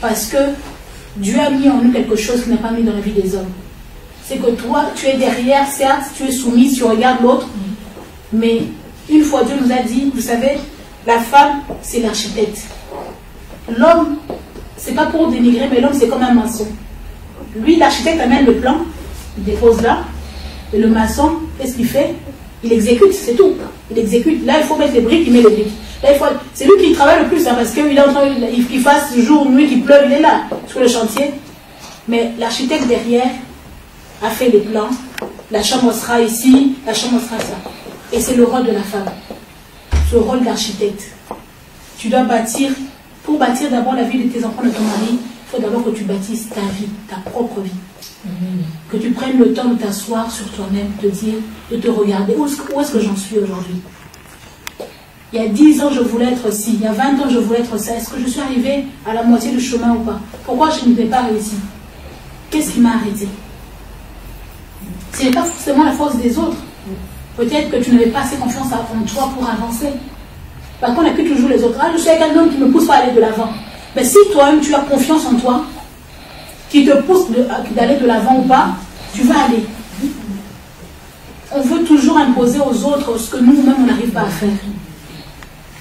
Parce que Dieu a mis en nous quelque chose qu'il n'a pas mis dans la vie des hommes. C'est que toi, tu es derrière, certes, tu es soumise, tu regardes l'autre, mais une fois Dieu nous a dit, vous savez, la femme, c'est l'architecte. L'homme, c'est pas pour dénigrer, mais l'homme, c'est comme un maçon. Lui, l'architecte amène le plan, il dépose là, et le maçon, qu'est-ce qu'il fait? Il exécute, c'est tout. Il exécute. Là, il faut mettre les briques, il met les briques. Là, c'est lui qui travaille le plus, hein, parce qu'il est en train, qu'il fasse jour, nuit, qu'il pleuve, il est là, sur le chantier. Mais l'architecte derrière a fait les plans. La chambre sera ici, la chambre sera ça. Et c'est le rôle de la femme. C'est le rôle d'architecte. Tu dois bâtir, pour bâtir d'abord la vie de tes enfants, de ton mari, il faut d'abord que tu bâtisses ta vie, ta propre vie. Que tu prennes le temps de t'asseoir sur toi-même, de dire, de te regarder. Où est-ce que j'en suis aujourd'hui? Il y a 10 ans, je voulais être ci. Il y a 20 ans, je voulais être ça. Est-ce que je suis arrivée à la moitié du chemin ou pas? Pourquoi je ne vais pas réussi? Qu'est-ce qui m'a arrêté? Ce n'est pas forcément la force des autres. Peut-être que tu n'avais pas assez confiance en toi pour avancer. Par contre, on n'appuie toujours les autres. Ah, je suis avec un homme qui me pousse à aller de l'avant. Mais si toi-même, tu as confiance en toi, qui te pousse d'aller de l'avant ou pas, tu vas aller. On veut toujours imposer aux autres ce que nous-mêmes, on n'arrive pas à faire.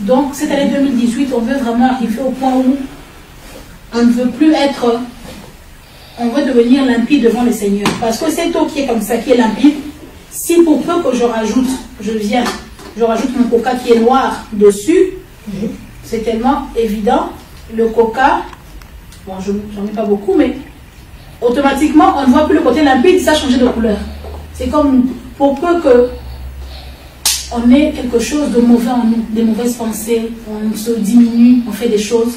Donc, cette année 2018, on veut vraiment arriver au point où on ne veut plus être... On veut devenir limpide devant le Seigneur. Parce que cette eau qui est comme ça, qui est limpide, si pour peu que je rajoute, je rajoute mon coca qui est noir dessus, c'est tellement évident. Le coca, bon, j'en mets pas beaucoup, mais automatiquement, on ne voit plus le côté limpide, ça a changé de couleur. C'est comme, pour peu que on ait quelque chose de mauvais en nous, des mauvaises pensées, on se diminue, on fait des choses,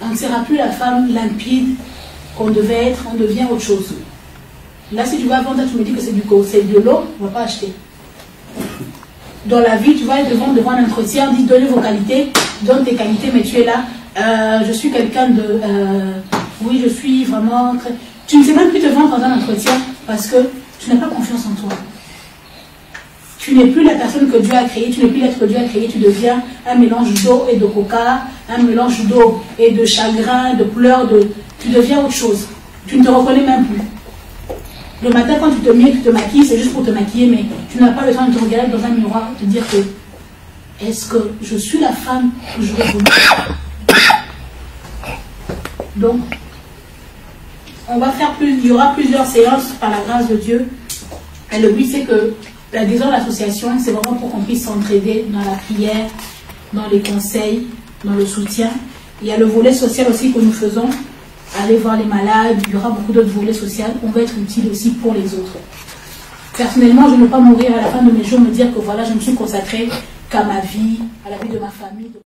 on ne sera plus la femme limpide qu'on devait être, on devient autre chose. Là, si tu vas vendre, tu me dis que c'est de l'eau, on ne va pas acheter. Dans la vie, tu vas être devant un entretien, on dit donnez vos qualités, donne tes qualités, mais tu es là, je suis quelqu'un de... oui, je suis vraiment... Très... Tu ne sais même plus te vendre dans un entretien parce que tu n'as pas confiance en toi. Tu n'es plus la personne que Dieu a créée, tu n'es plus l'être que Dieu a créé, tu deviens un mélange d'eau et de coca, un mélange d'eau et de chagrin, de pleurs, tu deviens autre chose. Tu ne te reconnais même plus. Le matin, quand tu te maquilles, c'est juste pour te maquiller, mais tu n'as pas le temps de te regarder dans un miroir et te dire que est-ce que je suis la femme que je veux voulu? Donc, on va faire il y aura plusieurs séances par la grâce de Dieu. Et le but, c'est que la guérison de l'association, c'est vraiment pour qu'on puisse s'entraider dans la prière, dans les conseils, dans le soutien. Il y a le volet social aussi que nous faisons. Aller voir les malades, il y aura beaucoup d'autres volets sociaux. On va être utile aussi pour les autres. Personnellement, je ne veux pas mourir à la fin de mes jours, me dire que voilà, je me suis consacrée qu'à ma vie, à la vie de ma famille.